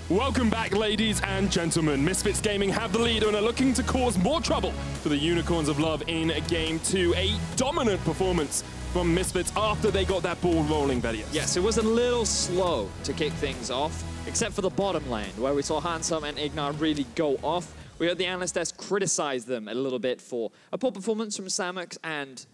Welcome back, ladies and gentlemen. Misfits Gaming have the lead and are looking to cause more trouble for the Unicorns of Love in Game 2. A dominant performance from Misfits after they got that ball rolling, Vedius. Yes, it was a little slow to kick things off, except for the bottom lane, where we saw Handsome and Ignar really go off. We heard the Analyst desk criticize them a little bit for a poor performance from Samux and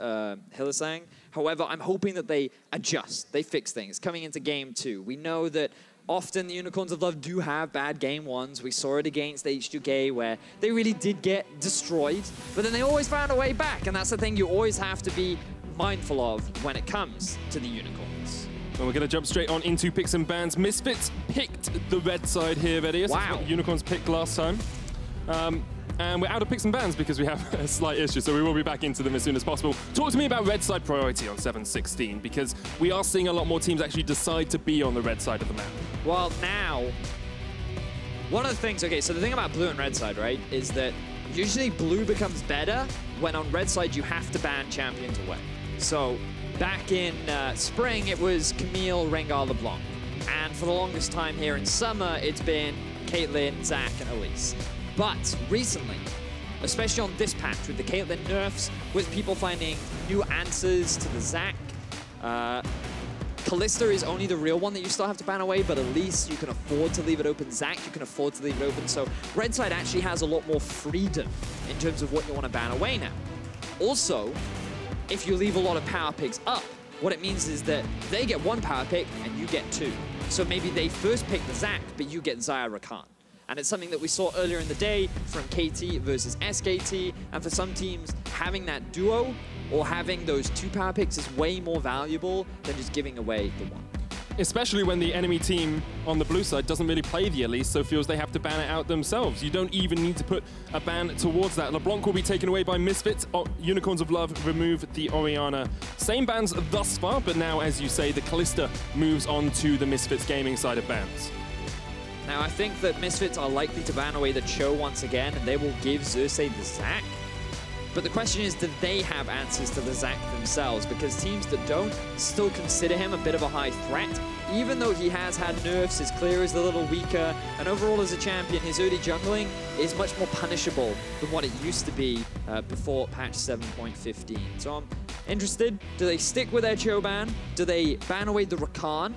Hylissang. However, I'm hoping that they adjust, they fix things. Coming into Game 2, we know that often the Unicorns of Love do have bad Game 1s. We saw it against H2K where they really did get destroyed, but then they always found a way back, and that's the thing you always have to be mindful of when it comes to the Unicorns. Well, we're going to jump straight on into picks and bans. Misfits picked the red side here, Vedius. Wow. That's what Unicorns picked last time. And we're out of picks and bans because we have a slight issue, so we will be back into them as soon as possible. Talk to me about red side priority on 7-16, because we are seeing a lot more teams actually decide to be on the red side of the map. Well, now, one of the things, okay, so the thing about blue and red side, right, is that usually blue becomes better when on red side you have to ban champions away. So back in spring, it was Camille, Rengar, LeBlanc. And for the longest time here in summer, it's been Caitlyn, Zac, and Elise. But recently, especially on this patch with the Caitlyn nerfs, with people finding new answers to the Zac, Kalista is only the real one that you still have to ban away, but at least you can afford to leave it open. Zac, you can afford to leave it open. So red side actually has a lot more freedom in terms of what you want to ban away now. Also, if you leave a lot of power picks up, what it means is that they get one power pick and you get two. So maybe they first pick the Zac, but you get Xayah Rakan. And it's something that we saw earlier in the day from KT versus SKT. And for some teams, having that duo or having those two power picks is way more valuable than just giving away the one. Especially when the enemy team on the blue side doesn't really play the Elise, so feels they have to ban it out themselves. You don't even need to put a ban towards that. LeBlanc will be taken away by Misfits. Unicorns of Love remove the Orianna. Same bans thus far, but now, as you say, the Kalista moves on to the Misfits Gaming side of bans. Now, I think that Misfits are likely to ban away the Cho once again, and they will give Xerxe the Zac. But the question is, do they have answers to the Zac themselves? Because teams that don't still consider him a bit of a high threat. Even though he has had nerfs, his clear is a little weaker, and overall as a champion, his early jungling is much more punishable than what it used to be before patch 7.15. So I'm interested. Do they stick with their Cho ban? Do they ban away the Rakan?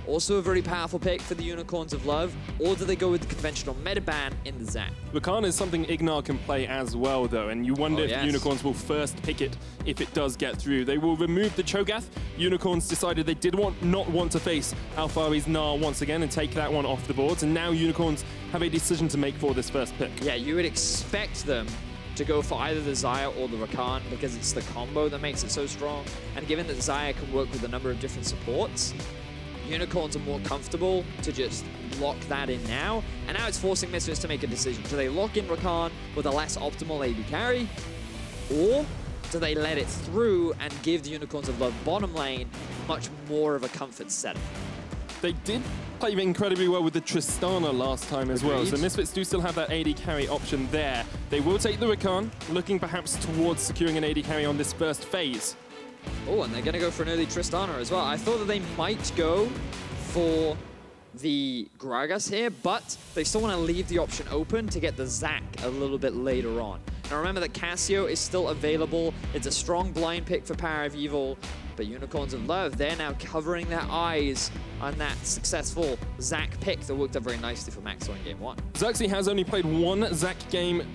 Also a very powerful pick for the Unicorns of Love, or do they go with the conventional meta ban in the Zac? Rakan is something Ignar can play as well, though, and you wonder if the Unicorns will first pick it if it does get through. They will remove the Cho'Gath. Unicorns decided they did not want to face Alphari's Gnar once again and take that one off the boards, and now Unicorns have a decision to make for this first pick. Yeah, you would expect them to go for either the Xayah or the Rakan because it's the combo that makes it so strong, and given that Xayah can work with a number of different supports, Unicorns are more comfortable to just lock that in now, and now it's forcing Misfits to make a decision. Do they lock in Rakan with a less optimal AD carry, or do they let it through and give the Unicorns of Love bottom lane much more of a comfort setup? They did play incredibly well with the Tristana last time as well, so Misfits do still have that AD carry option there. They will take the Rakan, looking perhaps towards securing an AD carry on this first phase. Oh, and they're going to go for an early Tristana as well. I thought that they might go for the Gragas here, but they still want to leave the option open to get the Zac a little bit later on. Now remember that Cassio is still available. It's a strong blind pick for PowerOfEvil, but Unicorns of Love, they're now covering their eyes on that successful Zac pick that worked out very nicely for Maxlore in Game 1. Xerxe has only played one Zac game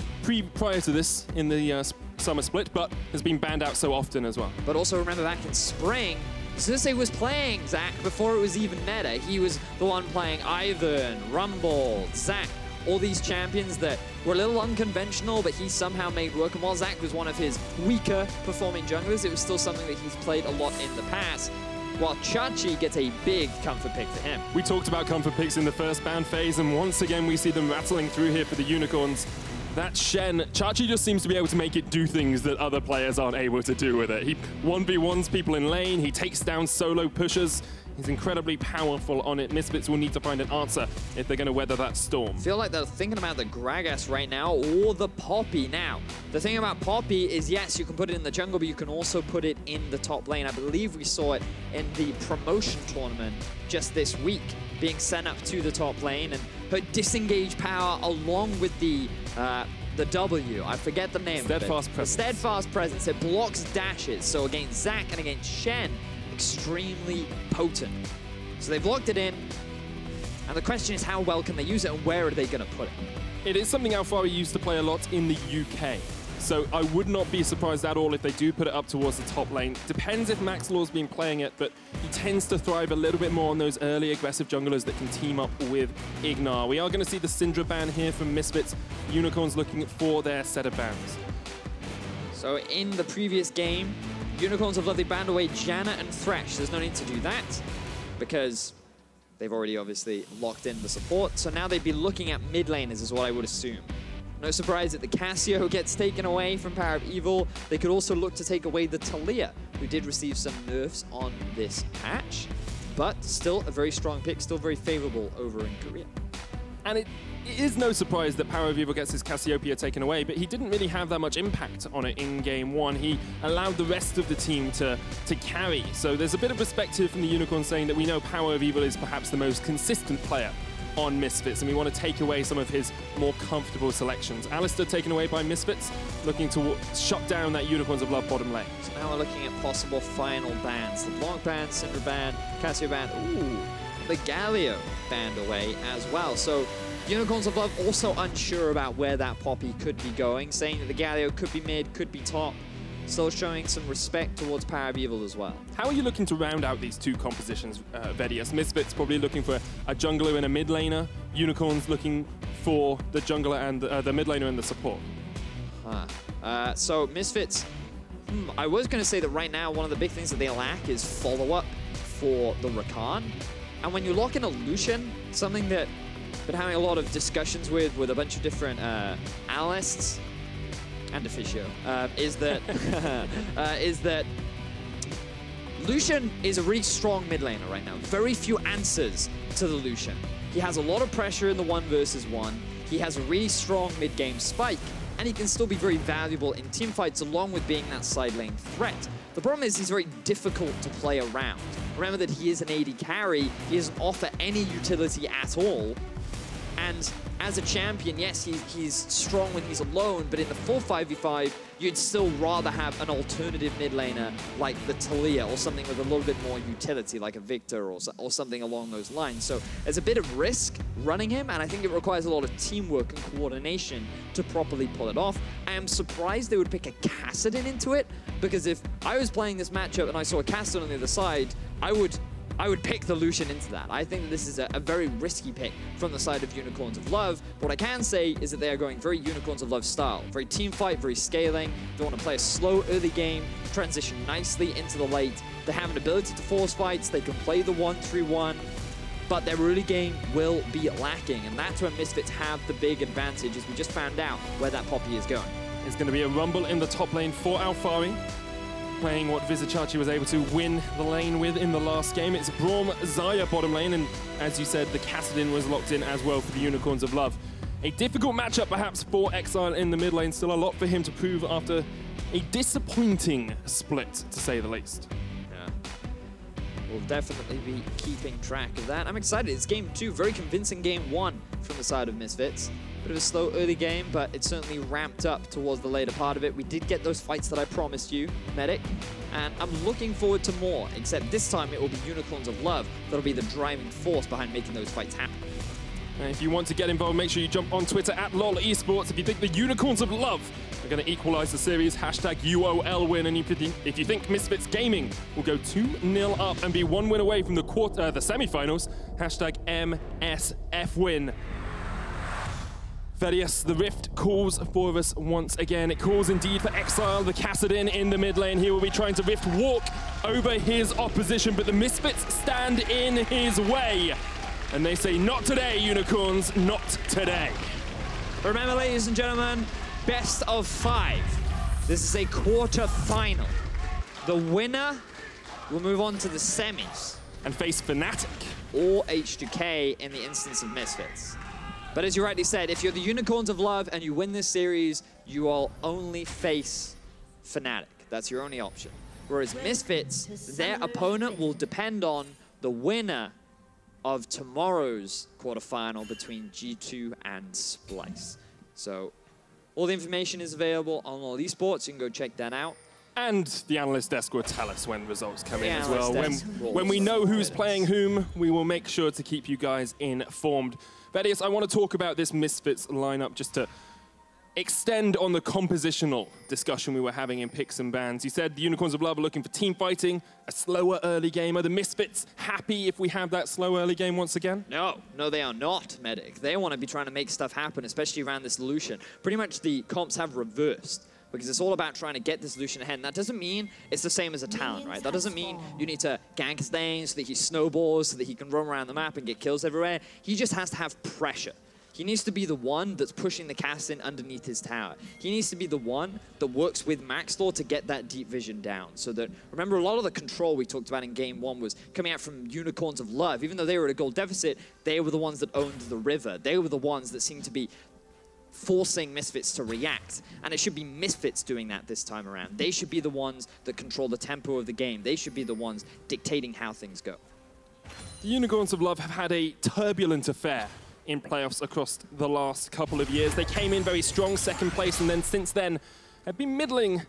prior to this in the summer split, but has been banned out so often as well. But also remember back in spring, Xerxe was playing Zac before it was even meta. He was the one playing Ivern, Rumble, Zac, all these champions that were a little unconventional, but he somehow made work. And while Zac was one of his weaker performing junglers, it was still something that he's played a lot in the past. While Chachi gets a big comfort pick for him. We talked about comfort picks in the first ban phase, and once again we see them rattling through here for the Unicorns. That Shen, Chachi just seems to be able to make it do things that other players aren't able to do with it. He 1v1s people in lane, he takes down solo pushers. He's incredibly powerful on it. Misfits will need to find an answer if they're going to weather that storm. I feel like they're thinking about the Gragas right now or the Poppy now. The thing about Poppy is, yes, you can put it in the jungle, but you can also put it in the top lane. I believe we saw it in the promotion tournament just this week, being sent up to the top lane, and her disengage power along with the W. I forget the name Steadfast of it. Presence. Steadfast Presence. It blocks dashes. So against Xerxe and against Shen, extremely potent. So they've locked it in. And the question is, how well can they use it and where are they going to put it? It is something Alphari used to play a lot in the UK. So I would not be surprised at all if they do put it up towards the top lane. Depends if Maxlore's been playing it, but he tends to thrive a little bit more on those early aggressive junglers that can team up with Ignar. We are going to see the Syndra ban here from Misfits. Unicorns looking for their set of bans. So in the previous game, Unicorns have lovely banned away Janna and Thresh. There's no need to do that because they've already obviously locked in the support. So now they'd be looking at mid laners is what I would assume. No surprise that the Cassio gets taken away from PowerOfEvil. They could also look to take away the Taliyah, who did receive some nerfs on this patch, but still a very strong pick, still very favorable over in Korea. And it is no surprise that PowerOfEvil gets his Cassiopeia taken away, but he didn't really have that much impact on it in game one. He allowed the rest of the team to carry. So there's a bit of perspective from the Unicorn saying that we know PowerOfEvil is perhaps the most consistent player on Misfits, and we want to take away some of his more comfortable selections. Alistair taken away by Misfits, looking to shut down that Unicorns of Love bottom lane. So now we're looking at possible final bans. The Blanc ban, Syndra ban, Cassio ban, ooh, the Galio banned away as well. So Unicorns of Love also unsure about where that Poppy could be going, saying that the Galio could be mid, could be top. Still showing some respect towards PowerOfEvil as well. How are you looking to round out these two compositions, Vedius? Misfits probably looking for a jungler and a mid laner. Unicorns looking for the jungler and the mid laner and the support. So Misfits, I was going to say that right now one of the big things that they lack is follow-up for the Rakan. And when you lock in a Lucian, something that I've been having a lot of discussions with a bunch of different analysts, and Deficio, is that Lucian is a really strong mid laner right now. Very few answers to the Lucian. He has a lot of pressure in the 1 versus 1. He has a really strong mid-game spike, and he can still be very valuable in team fights along with being that side lane threat. The problem is he's very difficult to play around. Remember that he is an AD carry. He doesn't offer any utility at all. And as a champion, yes, he's strong when he's alone, but in the full 5v5, you'd still rather have an alternative mid laner like the Taliyah or something with a little bit more utility like a Victor or something along those lines. So there's a bit of risk running him, and I think it requires a lot of teamwork and coordination to properly pull it off. I am surprised they would pick a Kassadin into it, because if I was playing this matchup and I saw a Kassadin on the other side, I would pick the Lucian into that. I think that this is a very risky pick from the side of Unicorns of Love. What I can say is that they are going very Unicorns of Love style. Very team fight, very scaling. They want to play a slow early game, transition nicely into the late. They have an ability to force fights. They can play the 1-3-1, but their early game will be lacking. And that's where Misfits have the big advantage, as we just found out where that Poppy is going. It's going to be a rumble in the top lane for Alphari, playing what Vizicsacsi was able to win the lane with in the last game. It's Braum, Xayah bottom lane, and as you said, the Kassadin was locked in as well for the Unicorns of Love. A difficult matchup perhaps for Exileh in the mid lane. Still a lot for him to prove after a disappointing split, to say the least. Yeah, we'll definitely be keeping track of that. I'm excited. It's game 2, very convincing game 1 from the side of Misfits. Bit of a slow early game, but it certainly ramped up towards the later part of it. We did get those fights that I promised you, Medic, and I'm looking forward to more, except this time it will be Unicorns of Love that'll be the driving force behind making those fights happen. And if you want to get involved, make sure you jump on Twitter at LOL Esports. If you think the Unicorns of Love are going to equalize the series, hashtag UOL win. And if you think Misfits Gaming will go 2-0 up and be 1 win away from the semifinals, hashtag MSF win. Vedius, the Rift calls for us once again. It calls indeed for Exileh, the Kassadin in the mid lane. He will be trying to Rift walk over his opposition, but the Misfits stand in his way. And they say, not today, Unicorns, not today. Remember, ladies and gentlemen, best of 5. This is a quarter-final. The winner will move on to the semis. And face Fnatic. Or H2K in the instance of Misfits. But as you rightly said, if you're the Unicorns of Love and you win this series, you will only face Fnatic. That's your only option. Whereas Misfits, their opponent will depend on the winner of tomorrow's quarterfinal between G2 and Splyce. So all the information is available on UOL Esports. You can go check that out. And the analyst desk will tell us when results come in as well. Desk When we know who's playing whom, we will make sure to keep you guys informed. Vedius, I want to talk about this Misfits lineup just to extend on the compositional discussion we were having in picks and bans. You said the Unicorns of Love are looking for team fighting, a slower early game. Are the Misfits happy if we have that slow early game once again? No, they are not, Medic. They want to be trying to make stuff happen, especially around this Lucian. Pretty much the comps have reversed, because it's all about trying to get this Lucian ahead. And that doesn't mean it's the same as a talent, right? That doesn't mean you need to gank his lane so that he snowballs, so that he can roam around the map and get kills everywhere. He just has to have pressure. He needs to be the one that's pushing the Kassadin underneath his tower. He needs to be the one that works with Maxlore to get that deep vision down. So that, remember, a lot of the control we talked about in game 1 was coming out from Unicorns of Love. Even though they were at a goal deficit, they were the ones that owned the river. They were the ones that seemed to be forcing Misfits to react. And it should be Misfits doing that this time around. They should be the ones that control the tempo of the game. They should be the ones dictating how things go. The Unicorns of Love have had a turbulent affair in playoffs across the last couple of years. They came in very strong, second place, and then since then have been middling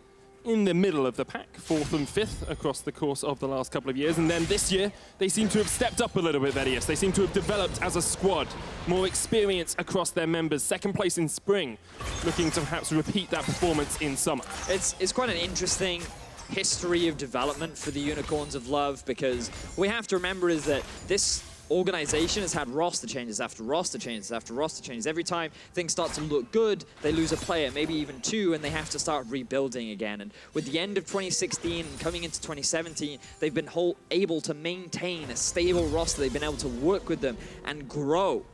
in the middle of the pack, 4th and 5th across the course of the last couple of years. And then this year, they seem to have stepped up a little bit, Vedius. They seem to have developed as a squad, more experience across their members. Second place in spring, looking to perhaps repeat that performance in summer. It's quite an interesting history of development for the Unicorns of Love, because what we have to remember is that this organization has had roster changes after roster changes after roster changes. Every time things start to look good, they lose a player, maybe even 2, and they have to start rebuilding again. And with the end of 2016 and coming into 2017, they've been able to maintain a stable roster. They've been able to work with them and grow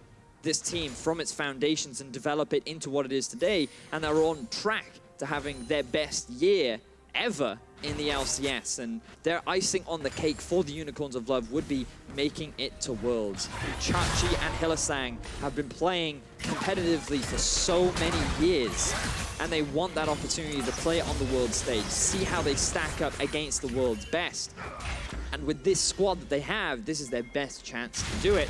this team from its foundations and develop it into what it is today. And they're on track to having their best year ever in the LCS, and their icing on the cake for the Unicorns of Love would be making it to Worlds. Vizicsacsi and Hylissang have been playing competitively for so many years, and they want that opportunity to play on the world stage, see how they stack up against the world's best. And with this squad that they have, this is their best chance to do it,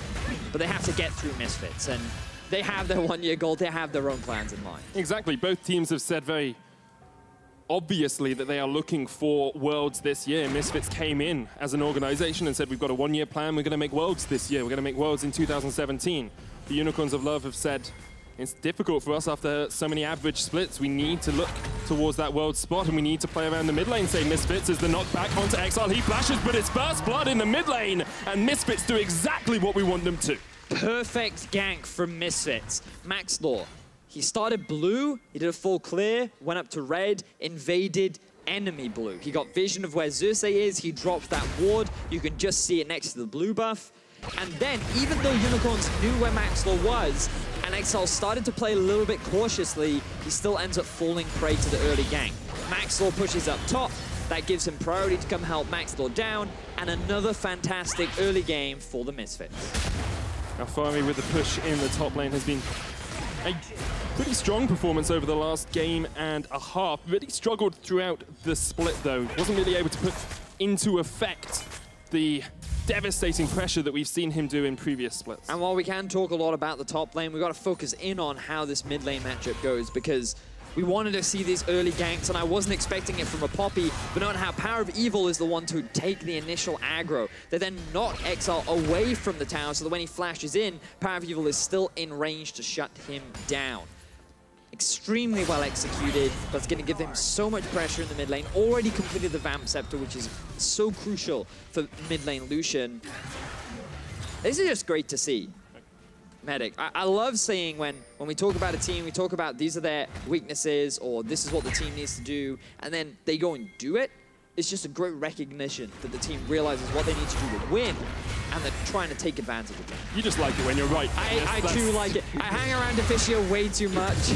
but they have to get through Misfits, and they have their one-year goal, they have their own plans in mind. Exactly, both teams have said very obviously that they are looking for Worlds this year. Misfits came in as an organization and said, we've got a one-year plan, we're going to make Worlds this year, we're going to make Worlds in 2017. The Unicorns of Love have said, it's difficult for us after so many average splits. We need to look towards that world spot, and we need to play around the mid lane, say Misfits, as the knockback onto Exileh. He flashes, but it's first blood in the mid lane, and Misfits do exactly what we want them to. Perfect gank from Misfits. Maxlore. He started blue, he did a full clear, went up to red, invaded enemy blue. He got vision of where Xerxe is, he dropped that ward, you can just see it next to the blue buff. And then, even though Unicorns knew where Maxlore was, and Exileh started to play a little bit cautiously, he still ends up falling prey to the early gank. Maxlore pushes up top, that gives him priority to come help Maxlore down, and another fantastic early game for the Misfits. Alphari with the push in the top lane has been a pretty strong performance over the last game and a half. Really struggled throughout the split, though. Wasn't really able to put into effect the devastating pressure that we've seen him do in previous splits. And while we can talk a lot about the top lane, we've got to focus in on how this mid lane matchup goes, because we wanted to see these early ganks, and I wasn't expecting it from a Poppy, but knowing how PowerOfEvil is the one to take the initial aggro. They then knock Exileh away from the tower, so that when he flashes in, PowerOfEvil is still in range to shut him down. Extremely well executed, but it's going to give him so much pressure in the mid lane. Already completed the Vamp Scepter, which is so crucial for mid lane Lucian. This is just great to see. Medic. I love seeing when we talk about a team, we talk about these are their weaknesses, or this is what the team needs to do, and then they go and do it. It's just a great recognition that the team realizes what they need to do to win, and they're trying to take advantage of it. You just like it when you're right. I do like it. I hang around Deficio way too much.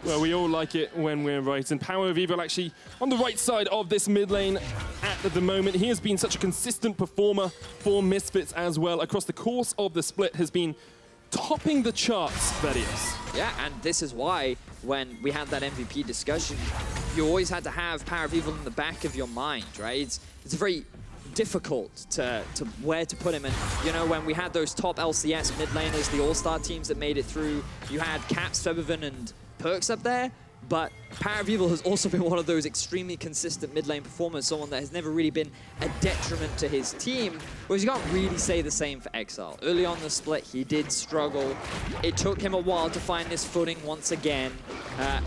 Well, we all like it when we're right, and PowerOfEvil actually on the right side of this mid lane at the moment. He has been such a consistent performer for Misfits as well. Across the course of the split has been topping the charts, Vedius. Yeah, and this is why when we had that MVP discussion, you always had to have PowerOfEvil in the back of your mind, right? It's a very difficult to where to put him. And, you know, when we had those top LCS mid laners, the all-star teams that made it through, you had Caps, Featherven, and Perks up there. But PowerOfEvil has also been one of those extremely consistent mid lane performers, someone that has never really been a detriment to his team, whereas you can't really say the same for Exileh. Early on the split, he did struggle. It took him a while to find his footing once again.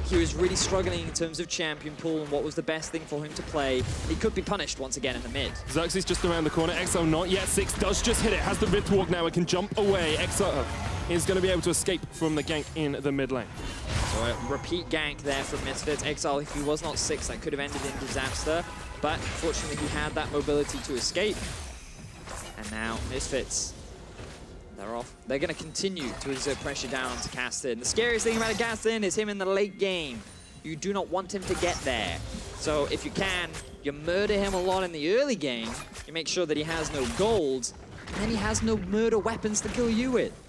He was really struggling in terms of champion pool and what was the best thing for him to play. He could be punished once again in the mid. Xerxe is just around the corner. Exileh not yet. Six does just hit it. Has the Rift Walk now. It can jump away. Exileh is going to be able to escape from the gank in the mid lane. So a repeat gank there from Misfits. Exileh, if he was not 6, that could have ended in disaster. But fortunately, he had that mobility to escape. And now Misfits, they're off. They're going to continue to exert pressure down onto Kassadin. The scariest thing about Kassadin is him in the late game. You do not want him to get there. So if you can, you murder him a lot in the early game. You make sure that he has no gold. And then he has no murder weapons to kill you with.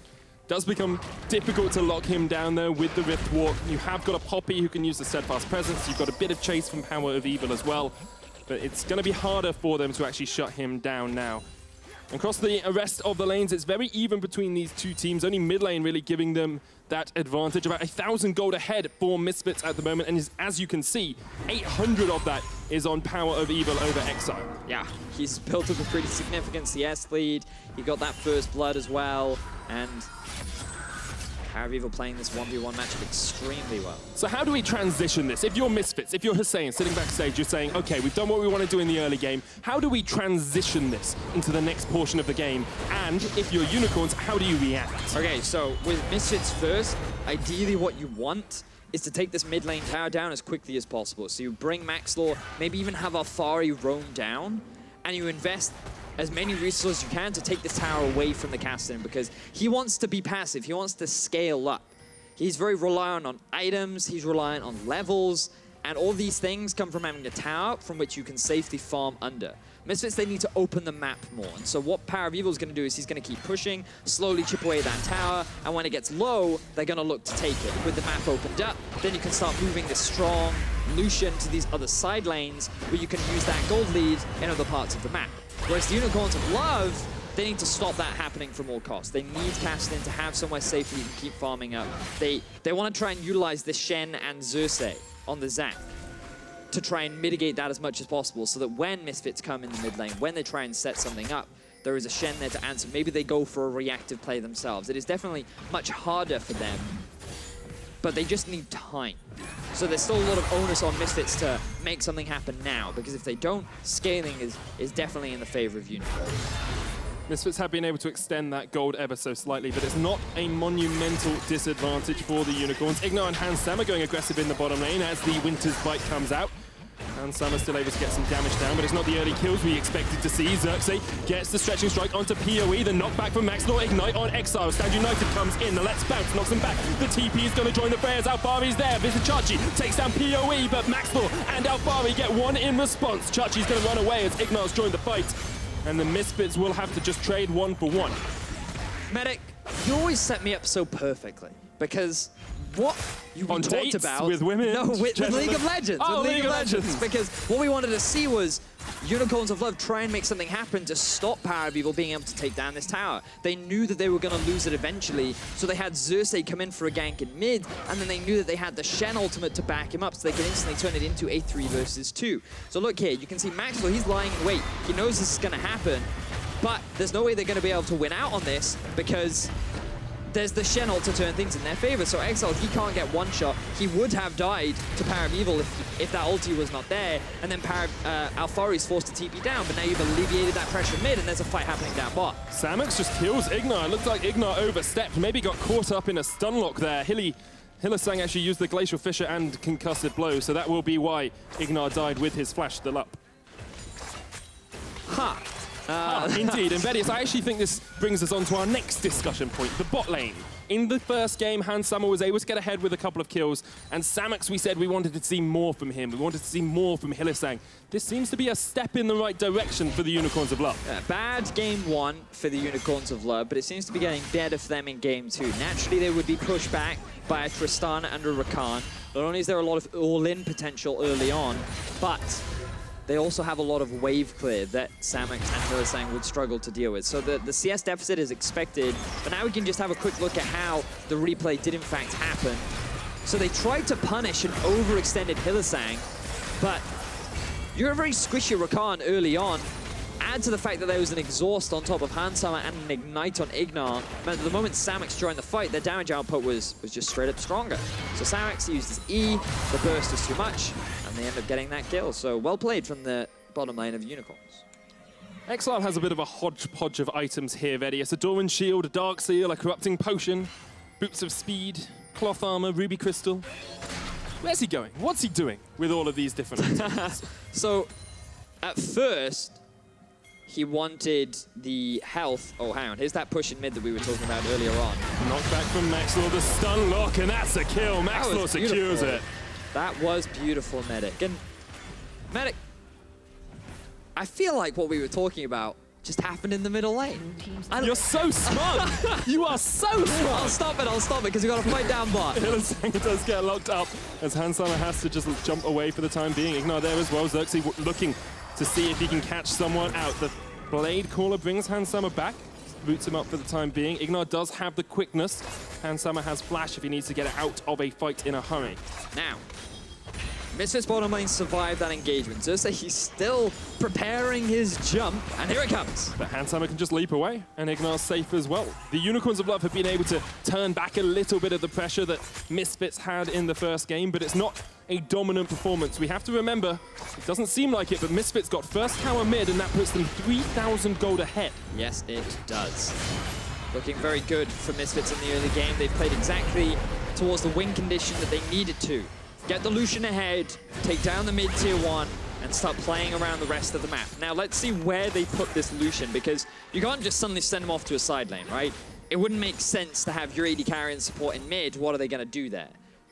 Does become difficult to lock him down, though, with the Rift Walk. You have got a Poppy who can use the Steadfast Presence. You've got a bit of chase from PowerOfEvil as well. But it's going to be harder for them to actually shut him down now. Across the rest of the lanes, it's very even between these two teams. Only mid lane really giving them that advantage. About 1,000 gold ahead for Misfits at the moment. And as you can see, 800 of that is on PowerOfEvil over Exileh. Yeah, he's built up a pretty significant CS lead. He got that first blood as well. And PowerOfEvil playing this 1v1 matchup extremely well. So how do we transition this? If you're Misfits, if you're Hussein sitting backstage, you're saying, okay, we've done what we want to do in the early game. How do we transition this into the next portion of the game? And if you're Unicorns, how do you react? Okay, so with Misfits first, ideally what you want is to take this mid lane tower down as quickly as possible. So you bring Maxlore, maybe even have Alphari roam down, and you invest as many resources as you can to take this tower away from the Kassadin, because he wants to be passive, he wants to scale up. He's very reliant on items, he's reliant on levels, and all these things come from having a tower from which you can safely farm under. Misfits, they need to open the map more, and so what PowerOfEvil is going to do is he's going to keep pushing, slowly chip away that tower, and when it gets low, they're going to look to take it. With the map opened up, then you can start moving this strong Lucian to these other side lanes, where you can use that gold lead in other parts of the map. Whereas the Unicorns of Love, they need to stop that happening from all costs. They need Kassadin to have somewhere safe where you can keep farming up. They want to try and utilize the Shen and Xerxe on the Zac to try and mitigate that as much as possible, so that when Misfits come in the mid lane, when they try and set something up, there is a Shen there to answer. Maybe they go for a reactive play themselves. It is definitely much harder for them, but they just need time. So there's still a lot of onus on Misfits to make something happen now, because if they don't, scaling is definitely in the favor of Unicorns. Misfits have been able to extend that gold ever so slightly, but it's not a monumental disadvantage for the Unicorns. Ignar and Sam are going aggressive in the bottom lane as the Winter's Bite comes out. Sam is still able to get some damage down, but it's not the early kills we expected to see. Xerxe gets the stretching strike onto PoE, the knockback from Maxlore, Ignite on Exileh. Stand United comes in, the Let's Bounce knocks him back. The TP is going to join the fray as Alphari's there. Vizicsacsi takes down PoE, but Maxlore and Alphari get one in response. Chachi's going to run away as Ignar's joined the fight, and the Misfits will have to just trade 1 for 1. Medic, you always set me up so perfectly, because what you on talked dates about with women, no, with League of Legends. Oh, with League of Legends. Because what we wanted to see was Unicorns of Love try and make something happen to stop PowerOfEvil being able to take down this tower. They knew that they were going to lose it eventually, so they had Xerxe come in for a gank in mid, and then they knew that they had the Shen ultimate to back him up, so they could instantly turn it into a 3 versus 2. So look here, you can see Maxlore, he's lying in wait. He knows this is going to happen, but there's no way they're going to be able to win out on this, because there's the Shen ult to turn things in their favor. So Exileh, he can't get one shot. He would have died to PowerOfEvil if that ulti was not there. And then Alphari's forced to TP down, but now you've alleviated that pressure mid, and there's a fight happening down bot. Samux just kills Ignar. It looks like Ignar overstepped, maybe got caught up in a stun lock there. Hylissang actually used the Glacial Fissure and Concussive Blow, so that will be why Ignar died with his flash still up. Ha! Indeed, and Vedius, I actually think this brings us on to our next discussion point, the bot lane. In the first game, Summer was able to get ahead with a couple of kills, and Samux, we said we wanted to see more from him. We wanted to see more from Hylissang. This seems to be a step in the right direction for the Unicorns of Love. Bad game 1 for the Unicorns of Love, but it seems to be getting better for them in game 2. Naturally, they would be pushed back by a Tristana and a Rakan. Not only is there a lot of all-in potential early on, but they also have a lot of wave clear that Samux and Hylissang would struggle to deal with. So the CS deficit is expected, but now we can just have a quick look at how the replay did in fact happen. So they tried to punish an overextended Hylissang, but you're a very squishy Rakan early on. Add to the fact that there was an exhaust on top of Hansama and an ignite on Ignar, meant that the moment Samux joined the fight, their damage output was just straight up stronger. So Samux used his E, the burst was too much, and they end up getting that kill. So well played from the bottom lane of Unicorns. Exileh has a bit of a hodgepodge of items here, Vedius. A Dorman Shield, a Dark Seal, a Corrupting Potion, Boots of Speed, Cloth Armor, Ruby Crystal. Where's he going? What's he doing with all of these different items? So, at first, he wanted the health. Oh, hang on. Here's that push in mid that we were talking about earlier on. Knockback from Maxlore, the stun lock, and that's a kill. Maxlore secures it. That was beautiful, Medic. And Medic, I feel like what we were talking about just happened in the middle lane. You're so smart. You are so smart. I'll stop it, because we've got to fight down bot. Hylissang does get locked up as Hansama has to just jump away for the time being. Ignar there as well. Xerxe looking to see if he can catch someone out. The Blade Caller brings Hansama back, boots him up for the time being. Ignar does have the quickness. Hansama has flash if he needs to get out of a fight in a hurry. Now, Misfits bottom lane survived that engagement. Xerxe, he's still preparing his jump, and here it comes. But Hansama can just leap away, and Ignar's safe as well. The Unicorns of Love have been able to turn back a little bit of the pressure that Misfits had in the first game, but it's not a dominant performance. We have to remember, it doesn't seem like it, but Misfits got first tower mid, and that puts them 3,000 gold ahead. Yes, it does. Looking very good for Misfits in the early game. They've played exactly towards the win condition that they needed to. Get the Lucian ahead, take down the mid-tier 1, and start playing around the rest of the map. Now, let's see where they put this Lucian, because you can't just suddenly send him off to a side lane, right? It wouldn't make sense to have your AD carry and support in mid. What are they going to do there?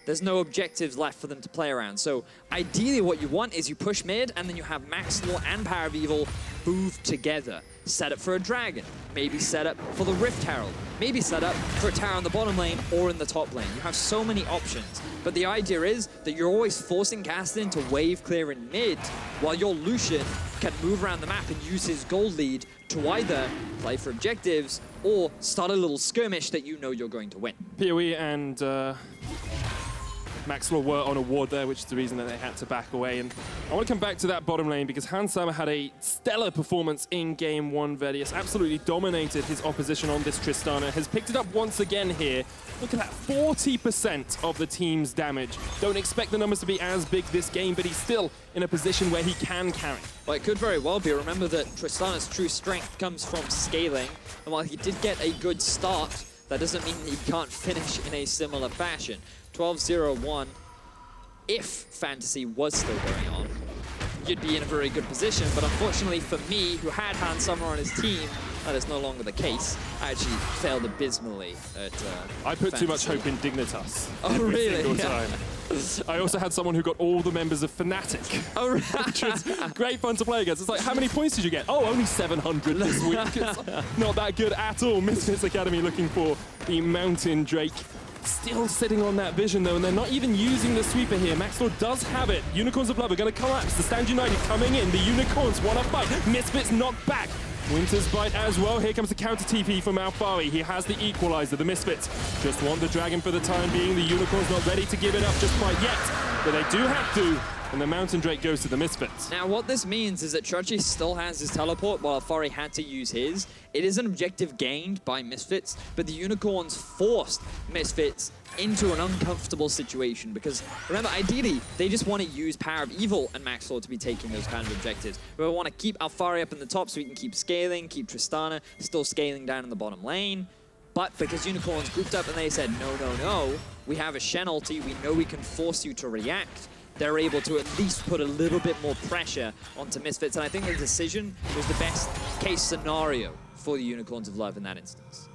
There's no objectives left for them to play around. So, ideally, what you want is you push mid, and then you have Maxlore and PowerOfEvil move together. Set up for a dragon, maybe set up for the Rift Herald, maybe set up for a tower in the bottom lane or in the top lane. You have so many options, but the idea is that you're always forcing Kassadin to wave clear in mid, while your Lucian can move around the map and use his gold lead to either play for objectives or start a little skirmish that you know you're going to win. PoE and Maxlore were on a ward there, which is the reason that they had to back away. And I want to come back to that bottom lane because Hansama had a stellar performance in Game 1. Vedius absolutely dominated his opposition on this Tristana. Has picked it up once again here. Look at that, 40% of the team's damage. Don't expect the numbers to be as big this game, but he's still in a position where he can carry. Well, it could very well be. Remember that Tristana's true strength comes from scaling. And while he did get a good start, that doesn't mean he can't finish in a similar fashion. 12-0-1, if Fantasy was still going on, you'd be in a very good position. But unfortunately for me, who had Hansama on his team, that is no longer the case. I actually failed abysmally at I put Fantasy. too much hope in Dignitas. Oh, really? Single time. I also had someone who got all the members of Fnatic. Oh, right. Which was great fun to play against. It's like, how many points did you get? Oh, only 700 this week. It's not that good at all. Misfits Academy looking for the Mountain Drake. Still sitting on that vision though, and they're not even using the sweeper here. Maxlore does have it. Unicorns of Love are going to collapse. The Stand United coming in. The Unicorns want to fight. Misfits knocked back. Winter's Bite as well. Here comes the counter TP from Alphari. He has the equalizer. The Misfits just want the Dragon for the time being. The Unicorns not ready to give it up just quite yet, but they do have to. And the Mountain Drake goes to the Misfits. Now, what this means is that Xerxe still has his teleport while Alphari had to use his. It is an objective gained by Misfits, but the Unicorns forced Misfits into an uncomfortable situation because, remember, ideally, they just want to use PowerOfEvil and Maxlore to be taking those kind of objectives. But we want to keep Alphari up in the top so we can keep scaling, keep Tristana still scaling down in the bottom lane. But because Unicorns grouped up and they said, no, no, no, we have a Shen ulti, we know we can force you to react, they're able to at least put a little bit more pressure onto Misfits. And I think the decision was the best case scenario for the Unicorns of Love in that instance.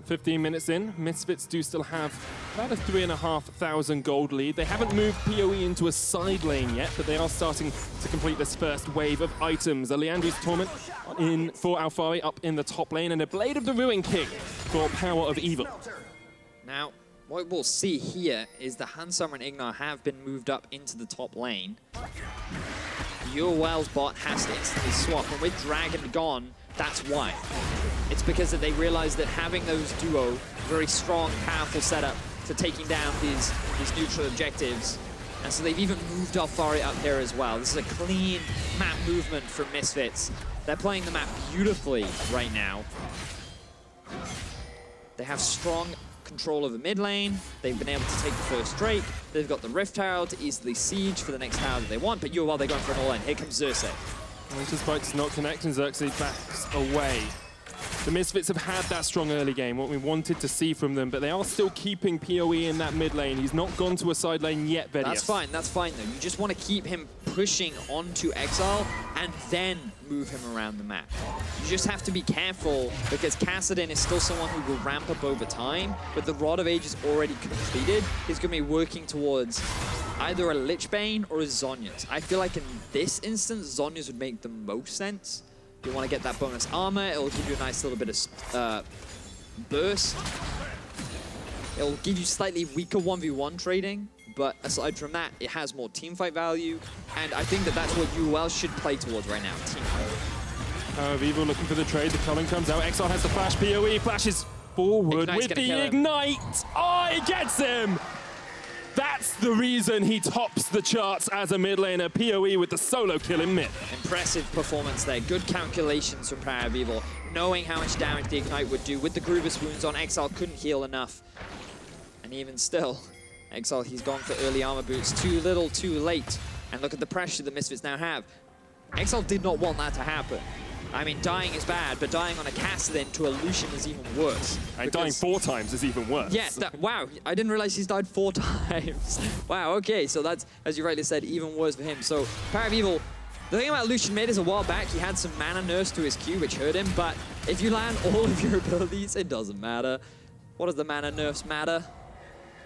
15 minutes in, Misfits do still have about a 3,500 gold lead. They haven't moved PoE into a side lane yet, but they are starting to complete this first wave of items. A Leandri's Torment in for Alphari up in the top lane, and a Blade of the Ruin King for PowerOfEvil. Now, what we'll see here is the Hansama and Ignar have been moved up into the top lane. UOL's bot has to instantly swap, and with Dragon gone, that's why. It's because that they realized that having those duo, very strong, powerful setup for taking down these neutral objectives, and so they've even moved Alphari up there as well. This is a clean map movement from Misfits. They're playing the map beautifully right now. They have strong control of the mid lane. They've been able to take the first Drake. They've got the Rift Tower to easily siege for the next tower that they want, but UOL, they're going for an all-in. Here comes Xerxe. Winter's Bite does not connect, and Xerxe backs away. The Misfits have had that strong early game, what we wanted to see from them, but they are still keeping PoE in that mid lane. He's not gone to a side lane yet, Vedius. That's fine though. You just want to keep him pushing onto Exile and then move him around the map. You just have to be careful because Kassadin is still someone who will ramp up over time, but the Rod of Ages already completed. He's going to be working towards either a Lich Bane or a Zhonya's. I feel like in this instance, Zhonya's would make the most sense. You want to get that bonus armor, it'll give you a nice little bit of burst. It'll give you slightly weaker 1v1 trading, but aside from that, it has more teamfight value, and I think that that's what UOL should play towards right now, teamfight. PowerOfEvil looking for the trade, the Culling comes out, Exile has the flash, PoE flashes forward with the Ignite! Oh, he gets him! That's the reason he tops the charts as a mid laner. PoE with the solo kill in mid. Impressive performance there. Good calculations from PowerOfEvil, knowing how much damage the Ignite would do. With the Grievous wounds on, Exile couldn't heal enough. And even still, Exile, he's gone for early armor boots. Too little, too late. And look at the pressure the Misfits now have. Exile did not want that to happen. I mean, dying is bad, but dying on a Kassadin to a Lucian is even worse. And dying 4 times is even worse. Yes, wow, I didn't realize he's died 4 times. Wow, okay, so that's, as you rightly said, even worse for him. So, PowerOfEvil, the thing about Lucian mid is a while back, he had some mana nerfs to his Q, which hurt him, but if you land all of your abilities, it doesn't matter. What does the mana nerfs matter?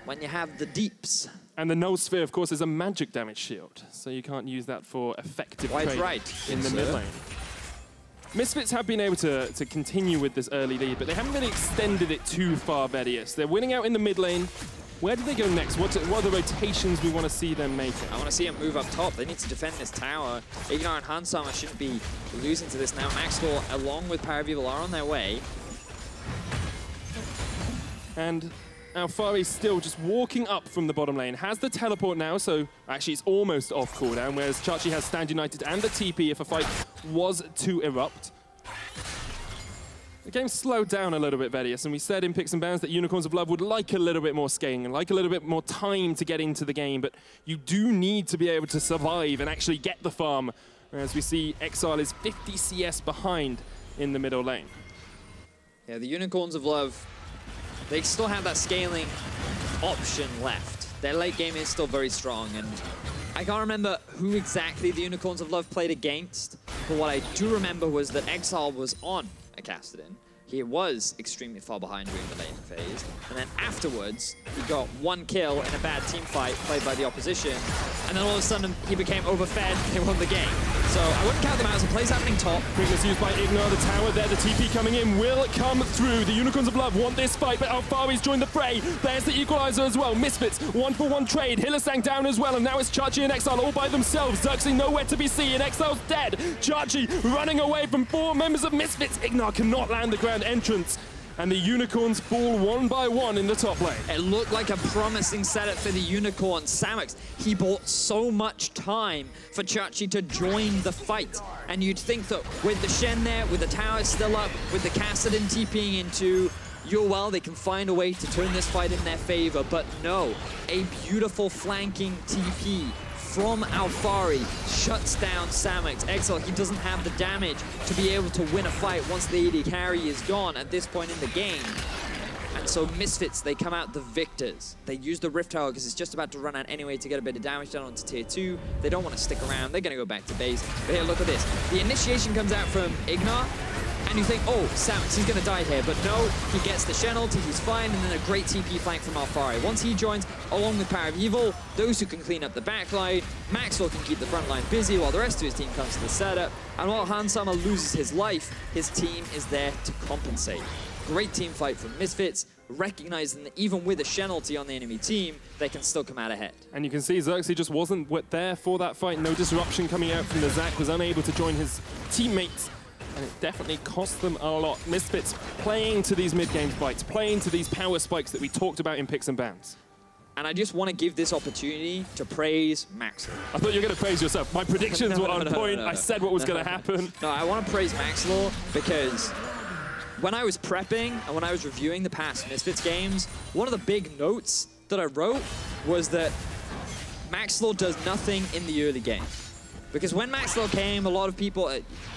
When you have the deeps. And the Null Sphere, of course, is a magic damage shield, so you can't use that for effective trade in the mid lane. Misfits have been able to continue with this early lead, but they haven't really extended it too far, Vedius. They're winning out in the mid lane. Where do they go next? What are the rotations we want to see them making? I want to see them move up top. They need to defend this tower. Ignar and Hansama shouldn't be losing to this now. Maxlore, along with PowerOfEvil, are on their way. And Alphari still just walking up from the bottom lane. Has the teleport now, so actually it's almost off cooldown, whereas Xerxe has Stand United and the TP if a fight was to erupt. The game slowed down a little bit, Vedius, and we said in Picks and Bans that Unicorns of Love would like a little bit more scaling and like a little bit more time to get into the game, but you do need to be able to survive and actually get the farm, whereas we see Exile is 50 CS behind in the middle lane. Yeah, the Unicorns of Love, they still have that scaling option left. Their late game is still very strong, and I can't remember who exactly the Unicorns of Love played against, but what I do remember was that Exile was on a Kassadin. He was extremely far behind during the laning phase, and then afterwards, he got 1 kill in a bad team fight played by the opposition, and then all of a sudden, he became overfed, they won the game. So I wouldn't count them out as a play's happening top. Quickness used by Ignar, the tower there, the TP coming in will come through. The Unicorns of Love want this fight, but Alphari's joined the fray. There's the equalizer as well. Misfits, 1-for-1 trade. Hylissang down as well, and now it's Xerxe and Exile all by themselves. Xerxe nowhere to be seen, Exile's dead. Xerxe running away from 4 members of Misfits. Ignar cannot land the grand entrance. And the Unicorns fall 1 by 1 in the top lane. It looked like a promising setup for the Unicorns. Samux, he bought so much time for Xerxe to join the fight. And you'd think that with the Shen there, with the tower still up, with the Kassadin TPing into UOL, they can find a way to turn this fight in their favor. But no, a beautiful flanking TP from Alphari shuts down Samux. Exile, he doesn't have the damage to be able to win a fight once the AD carry is gone at this point in the game. And so Misfits, they come out the victors. They use the Rift Tower because it's just about to run out anyway to get a bit of damage done onto tier 2. They don't want to stick around. They're going to go back to base. But here, look at this. The initiation comes out from Ignar. And you think, oh, Samux, he's going to die here. But no, he gets the Shen ulti, he's fine, and then a great TP flank from Alphari. Once he joins, along with PowerOfEvil, those who can clean up the backline, Maxlore can keep the front line busy while the rest of his team comes to the setup. And while Hansama loses his life, his team is there to compensate. Great team fight from Misfits. recognizing that even with a Shen ulti on the enemy team, they can still come out ahead. And you can see Xerxe just wasn't there for that fight. No disruption coming out from the Zac, was unable to join his teammates. And it definitely cost them a lot. Misfits playing to these mid-game fights, playing to these power spikes that we talked about in picks and bans. And I just want to give this opportunity to praise Maxlore. I thought you were going to praise yourself. My predictions were on point. I said what was going to happen. No, I want to praise Maxlore because when I was prepping and when I was reviewing the past Misfits games, one of the big notes that I wrote was that Maxlore does nothing in the early game. Because when Maxlore came, a lot of people,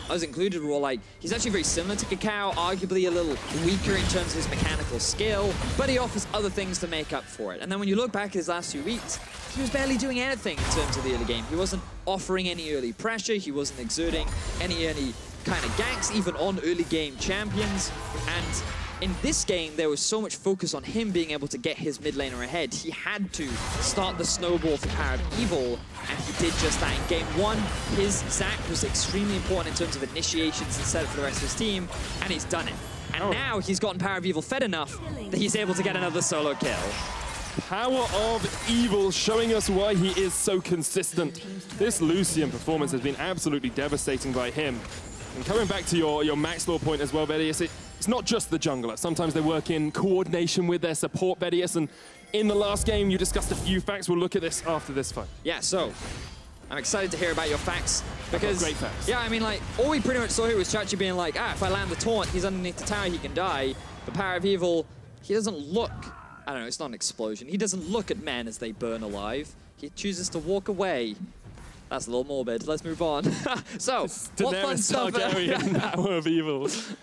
us included, were like, he's actually very similar to Kakao, arguably a little weaker in terms of his mechanical skill, but he offers other things to make up for it. And then when you look back at his last 2 weeks, he was barely doing anything in terms of the early game. He wasn't offering any early pressure, he wasn't exerting any kind of ganks, even on early game champions. And in this game, there was so much focus on him being able to get his mid laner ahead. He had to start the snowball for PowerOfEvil, and he did just that. In game 1, his Zac was extremely important in terms of initiations and setup for the rest of his team, and he's done it. And now he's gotten PowerOfEvil fed enough that he's able to get another solo kill. PowerOfEvil showing us why he is so consistent. This Lucian performance has been absolutely devastating by him. And coming back to your Maxlore point as well, Vedius, it's not just the jungler. Sometimes they work in coordination with their support, Vedius, and in the last game you discussed a few facts. We'll look at this after this fight. Yeah, so I'm excited to hear about your facts because great facts. Yeah, I mean, like, all we pretty much saw here was Sjokz being like, if I land the taunt, he's underneath the tower, he can die. But PowerOfEvil, he doesn't look, I don't know, it's not an explosion. He doesn't look at men as they burn alive. He chooses to walk away. That's a little morbid. Let's move on. So, what fun stuff? PowerOfEvil.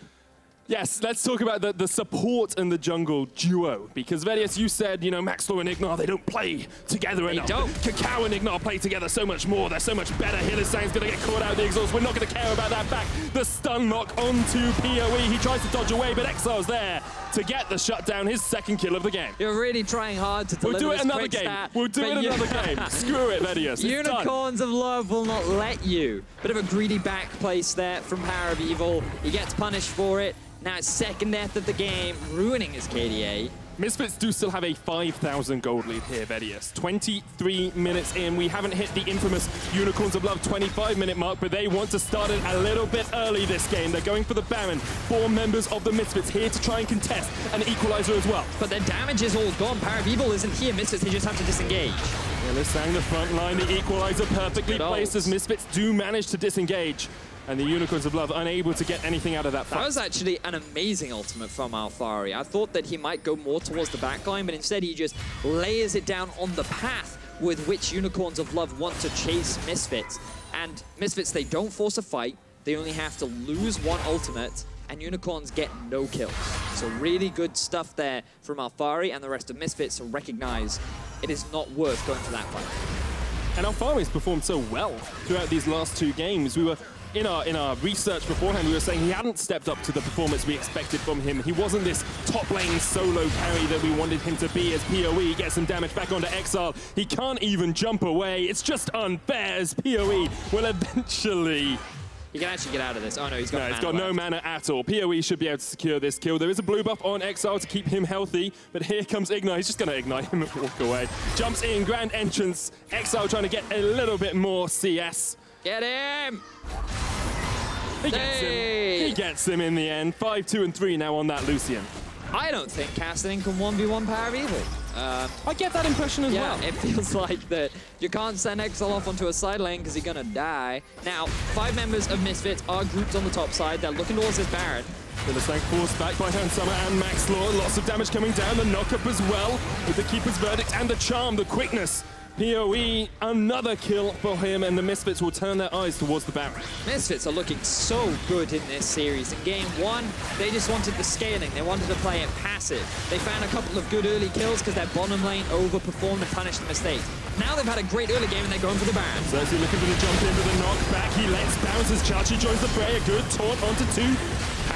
Yes, let's talk about the support and the jungle duo. Because, Vedius, you said, you know, Maxlore and Ignar, they don't play together enough. They don't. Kakao and Ignar play together so much more. They're so much better. Hylissang's going to get caught out of the exhaust. We're not going to care about that back. The stun lock onto PoE. He tries to dodge away, but Exile's there to get the shutdown, his second kill of the game. You're really trying hard to deliver We'll do it this another quick game. stat, We'll do it another game. Screw it, Vedius. Unicorns of Love will not let you. Bit of a greedy back place there from PowerOfEvil. He gets punished for it. Now it's second death of the game, ruining his KDA. Misfits do still have a 5,000 gold lead here, Vedius. 23 minutes in. We haven't hit the infamous Unicorns of Love 25-minute mark, but they want to start it a little bit early this game. They're going for the Baron. 4 members of the Misfits here to try and contest an equalizer as well. But their damage is all gone. PowerOfEvil isn't here. Misfits, they just have to disengage. Hylissang the front line, the equalizer perfectly placed as Misfits do manage to disengage. And the Unicorns of Love unable to get anything out of that fight. That was actually an amazing ultimate from Alphari. I thought that he might go more towards the backline, but instead he just layers it down on the path with which Unicorns of Love want to chase Misfits. And Misfits, they don't force a fight. They only have to lose one ultimate, and Unicorns get no kills. So really good stuff there from Alphari and the rest of Misfits to recognize it is not worth going for that fight. And Alphari's performed so well throughout these last 2 games. We were in our research beforehand, we were saying he hadn't stepped up to the performance we expected from him. He wasn't this top lane solo carry that we wanted him to be as PoE gets some damage back onto Exile. He can't even jump away. It's just unfair as PoE will eventually... He can actually get out of this. Oh no, he's got no mana at all. PoE should be able to secure this kill. There is a blue buff on Exile to keep him healthy, but here comes Ignar. He's just going to ignite him and walk away. Jumps in, grand entrance. Exile trying to get a little bit more CS. Get him! He gets him. He gets him in the end. 5, 2, and 3 now on that Lucian. I don't think Kassadin can 1v1 PowerOfEvil. I get that impression as well. Yeah, it feels like that you can't send Exile off onto a side lane because he's going to die. Now, 5 members of Misfits are grouped on the top side. They're looking towards this Baron. Hylissang forced back by Hansama and Maxlore. Lots of damage coming down. The knock-up as well with the Keeper's Verdict and the Charm, the quickness. PoE, another kill for him, and the Misfits will turn their eyes towards the Baron. Misfits are looking so good in this series. In game 1, they just wanted the scaling. They wanted to play it passive. They found a couple of good early kills because their bottom lane overperformed and punished the mistakes. Now they've had a great early game and they're going for the Baron. Xerxe looking for the jump in with a knockback. He lets bounce as Chachi joins the fray. A good taunt onto 2.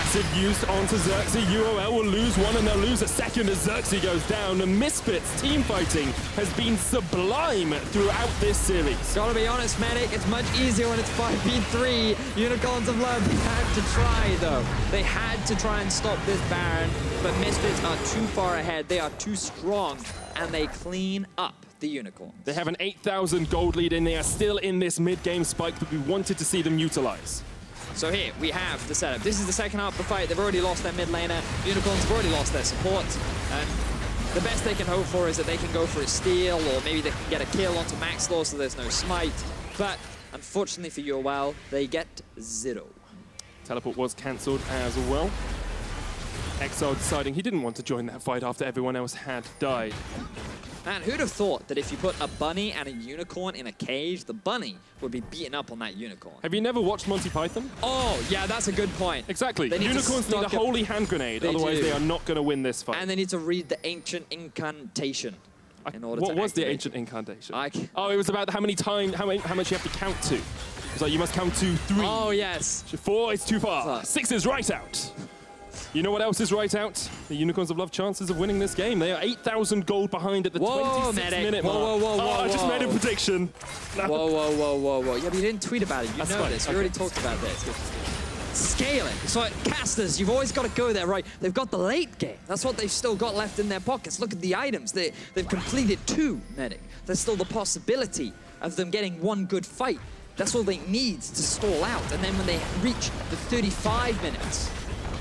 massive use onto Xerxe. UOL will lose one and they'll lose a second as Xerxe goes down. The Misfits team fighting has been sublime throughout this series. Gotta be honest, Medic, it's much easier when it's 5v3. Unicorns of Love had to try, though. They had to try and stop this Baron, but Misfits are too far ahead. They are too strong, and they clean up the Unicorns. They have an 8,000 gold lead and they are still in this mid-game spike that we wanted to see them utilize. So here we have the setup. This is the second half of the fight. They've already lost their mid laner. Unicorns have already lost their support. And the best they can hope for is that they can go for a steal, or maybe they can get a kill onto Maxlore so there's no smite. But unfortunately for UOL, they get 0. Teleport was cancelled as well. Exile deciding he didn't want to join that fight after everyone else had died. Man, who'd have thought that if you put a bunny and a unicorn in a cage, the bunny would be beaten up on that unicorn? Have you never watched Monty Python? Oh, yeah, that's a good point. Exactly. Unicorns need a holy hand grenade, otherwise they are not going to win this fight. And they need to read the ancient incantation in order to What was the ancient incantation? Oh, it was about how much you have to count to. It's like you must count to 3. Oh, yes. 4 is too far. 6 is right out. You know what else is right out? The Unicorns of Love chances of winning this game. They are 8,000 gold behind at the 26-minute mark. Whoa, I just made a prediction. Whoa. Yeah, but you didn't tweet about it. You know this. We already talked about this. Scaling. So casters, you've always got to go there, right? They've got the late game. That's what they've still got left in their pockets. Look at the items. They've completed 2, Medic. There's still the possibility of them getting 1 good fight. That's all they need to stall out. And then when they reach the 35 minutes,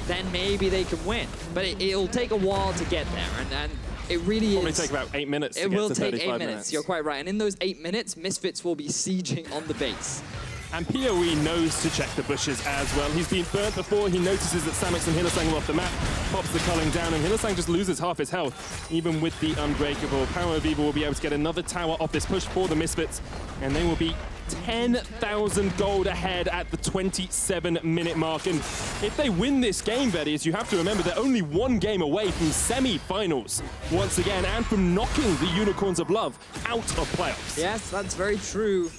then maybe they can win. But it'll take a while to get there, and it really Probably take about 8 minutes to get to 35 minutes. It will take 8 minutes, you're quite right. And in those 8 minutes, Misfits will be sieging on the base. And PoE knows to check the bushes as well. He's been burnt before. He notices that Samux and Hylissang are off the map, pops the culling down, and Hylissang just loses half his health, even with the Unbreakable. PowerOfEvil will be able to get another tower off this push for the Misfits, and they will be 10,000 gold ahead at the 27-minute mark. And if they win this game, Vedius, you have to remember they're only 1 game away from semi-finals once again, and from knocking the Unicorns of Love out of playoffs. Yes, that's very true.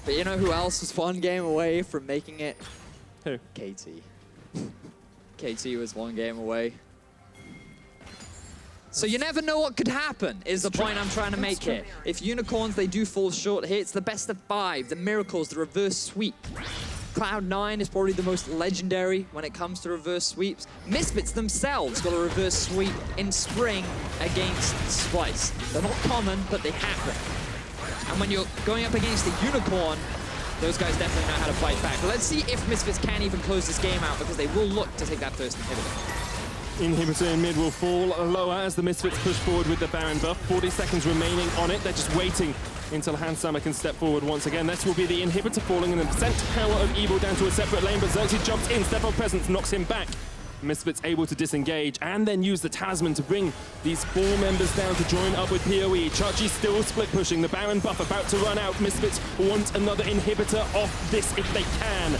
But you know who else was 1 game away from making it? Who? KT. KT was 1 game away. So you never know what could happen, is the point I'm trying to make here. If Unicorns, they do fall short here, it's the best of 5, the Miracles, the reverse sweep. Cloud9 is probably the most legendary when it comes to reverse sweeps. Misfits themselves got a reverse sweep in spring against Splice. They're not common, but they happen. And when you're going up against a Unicorn, those guys definitely know how to fight back. But let's see if Misfits can even close this game out, because they will look to take that first inhibitor. Inhibitor in mid will fall lower as the Misfits push forward with the Baron buff. 40 seconds remaining on it. They're just waiting until Handsammer can step forward once again. This will be the inhibitor falling and then sent PowerOfEvil down to a separate lane, but Xerxe jumps in. Step of Presence knocks him back. Misfits able to disengage and then use the Talisman to bring these 4 members down to join up with PoE. Xerxe still split pushing. The Baron buff about to run out. Misfits want another inhibitor off this if they can.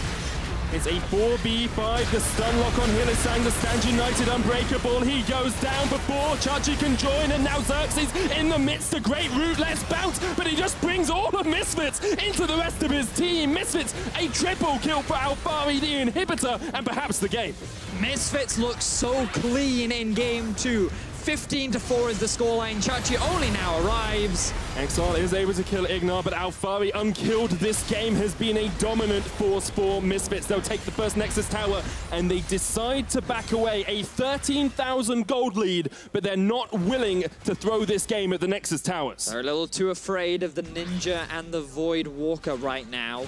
It's a 4v5, the stun lock on Hylissang, the Stand United Unbreakable. He goes down before Xerxe can join, and now Xerxe's in the midst. A great route, let's bounce, but he just brings all of Misfits into the rest of his team. Misfits, a triple kill for Alphari, the inhibitor, and perhaps the game. Misfits look so clean in game 2. 15-4 is the scoreline. Xerxe only now arrives. Exileh is able to kill Ignar, but Alphari unkilled this game has been a dominant force for Misfits. They'll take the first Nexus tower, and they decide to back away. A 13,000 gold lead, but they're not willing to throw this game at the Nexus towers. They're a little too afraid of the Ninja and the Void Walker right now.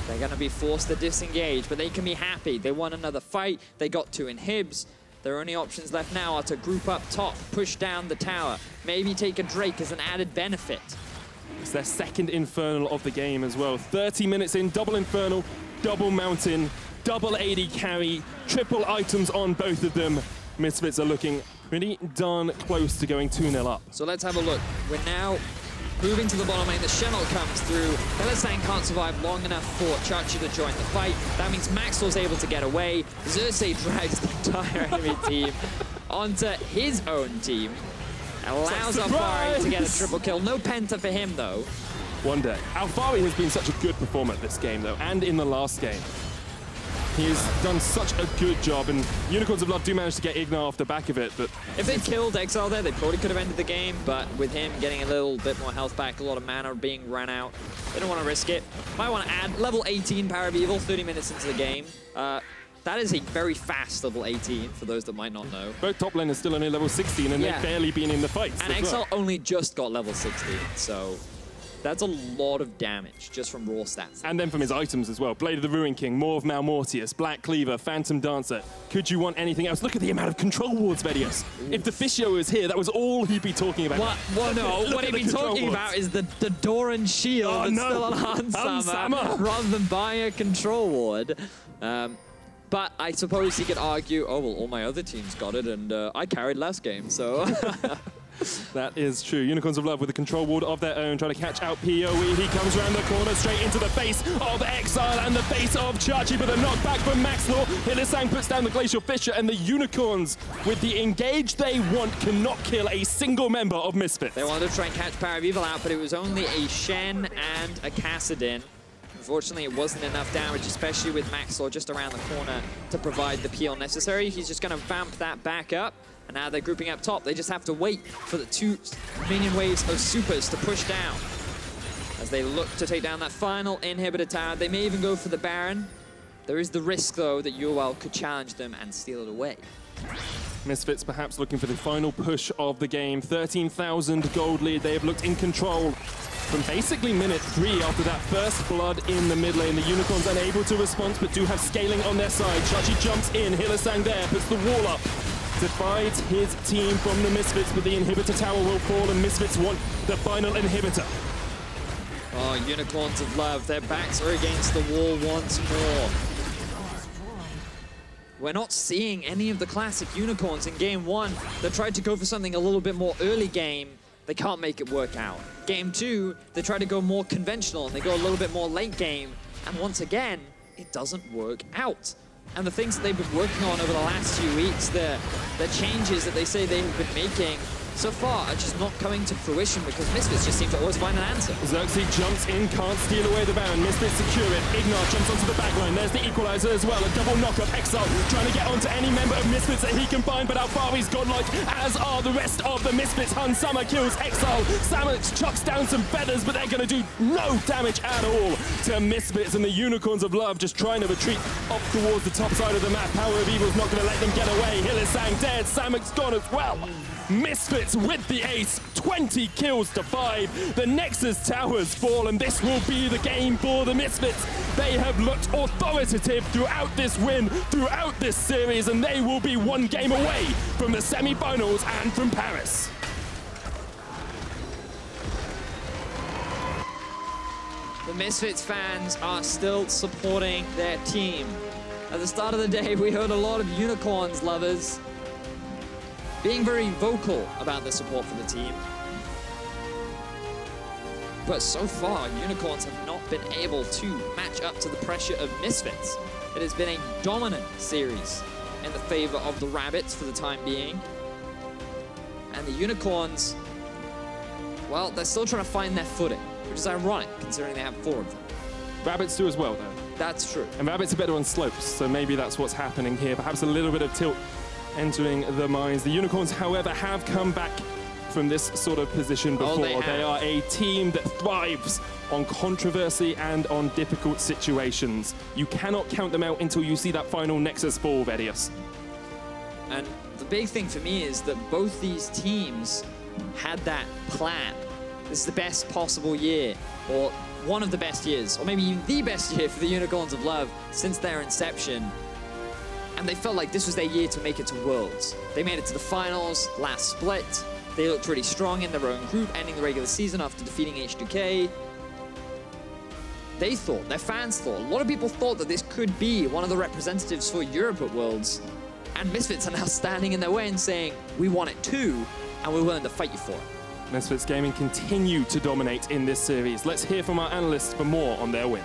They're going to be forced to disengage, but they can be happy. They won another fight. They got 2 inhibs. Their only options left now are to group up top, push down the tower, maybe take a Drake as an added benefit. It's their second Infernal of the game as well. 30 minutes in, double Infernal, double Mountain, double AD carry, triple items on both of them. Misfits are looking pretty darn close to going 2-0 up. So let's have a look. We're now moving to the bottom lane. The Shen comes through. Hylissang can't survive long enough for Xerxe to join the fight. That means Maxlore's able to get away. Xerxe drags the entire enemy team onto his own team. Allows Alphari to get a triple kill. No Penta for him, though. One day. Alphari has been such a good performer this game, though, and in the last game. He has done such a good job, and Unicorns of Love do manage to get Ignar off the back of it, but... If they killed Exileh there, they probably could have ended the game, but with him getting a little bit more health back, a lot of mana being ran out, they don't want to risk it. Might want to add level 18 PowerOfEvil, 30 minutes into the game. That is a very fast level 18, for those that might not know. Both top laners still only level 16, and they've barely been in the fights. And Exileh only just got level 16, so that's a lot of damage just from raw stats. And then from his items as well. Blade of the Ruin King, Maw of Malmortius, Black Cleaver, Phantom Dancer. Could you want anything else? Look at the amount of control wards, Vedius. If Deficio was here, that was all he'd be talking about. Well, no, what he'd be talking about is the Doran shield that's still on Hansama, rather than buying a control ward. But I suppose he could argue, oh, well, all my other teams got it, and I carried last game, so... That is true. Unicorns of Love with a control ward of their own, trying to catch out PoE. He comes around the corner, straight into the face of Exileh and the face of Xerxe, but a knockback from Maxlore. Hylissang puts down the Glacial Fissure, and the Unicorns, with the engage they want, cannot kill a single member of Misfits. They wanted to try and catch PowerOfEvil out, but it was only a Shen and a Kassadin. Unfortunately, it wasn't enough damage, especially with Maxlore just around the corner to provide the peel necessary. He's just going to vamp that back up, and now they're grouping up top. They just have to wait for the 2 minion waves of supers to push down as they look to take down that final inhibitor tower. They may even go for the Baron. There is the risk, though, that UOL could challenge them and steal it away. Misfits perhaps looking for the final push of the game. 13,000 gold lead. They have looked in control from basically minute 3 after that first blood in the mid lane. The Unicorns unable to respond, but do have scaling on their side. Xerxe jumps in, Hylissang there, puts the wall up, divides his team from the Misfits, but the inhibitor tower will fall, and Misfits want the final inhibitor. Oh, Unicorns of Love, their backs are against the wall once more. We're not seeing any of the classic Unicorns in game 1 that tried to go for something a little bit more early game. They can't make it work out. Game 2, they try to go more conventional and they go a little bit more late game. And once again, it doesn't work out. And the things that they've been working on over the last few weeks, the changes that they say they have been making, so far are just not coming to fruition because Misfits just seem to always find an answer. Xerxe jumps in, can't steal away the Baron. Misfits secure it. Ignar jumps onto the backline. There's the equalizer as well. A double knock-up. Exileh trying to get onto any member of Misfits that he can find, but Alphari's godlike, as are the rest of the Misfits. Hansama kills Exileh. Samux chucks down some feathers, but they're going to do no damage at all to Misfits, and the Unicorns of Love just trying to retreat up towards the top side of the map. PowerOfEvil's not going to let them get away. Hylissang dead. Samux gone as well. Misfits with the ace, 20 kills to 5. The Nexus towers fall, and this will be the game for the Misfits. They have looked authoritative throughout this win, throughout this series, and they will be 1 game away from the semi-finals and from Paris. The Misfits fans are still supporting their team. At the start of the day, we heard a lot of Unicorns lovers being very vocal about their support for the team. But so far, Unicorns have not been able to match up to the pressure of Misfits. It has been a dominant series in the favor of the Rabbits for the time being. And the Unicorns, well, they're still trying to find their footing, which is ironic considering they have 4 of them. Rabbits do as well, though. That's true. And Rabbits are better on slopes, so maybe that's what's happening here. Perhaps a little bit of tilt entering the mines. The Unicorns, however, have come back from this sort of position before. They are a team that thrives on controversy and on difficult situations. You cannot count them out until you see that final Nexus fall, Vedius. And the big thing for me is that both these teams had that plan. This is the best possible year, or one of the best years, or maybe even the best year for the Unicorns of Love since their inception. And they felt like this was their year to make it to Worlds. They made it to the finals last split. They looked really strong in their own group, ending the regular season after defeating H2K. They thought, their fans thought, a lot of people thought that this could be one of the representatives for Europe at Worlds. And Misfits are now standing in their way and saying, we want it too, and we're willing to fight you for it. Misfits Gaming continue to dominate in this series. Let's hear from our analysts for more on their win.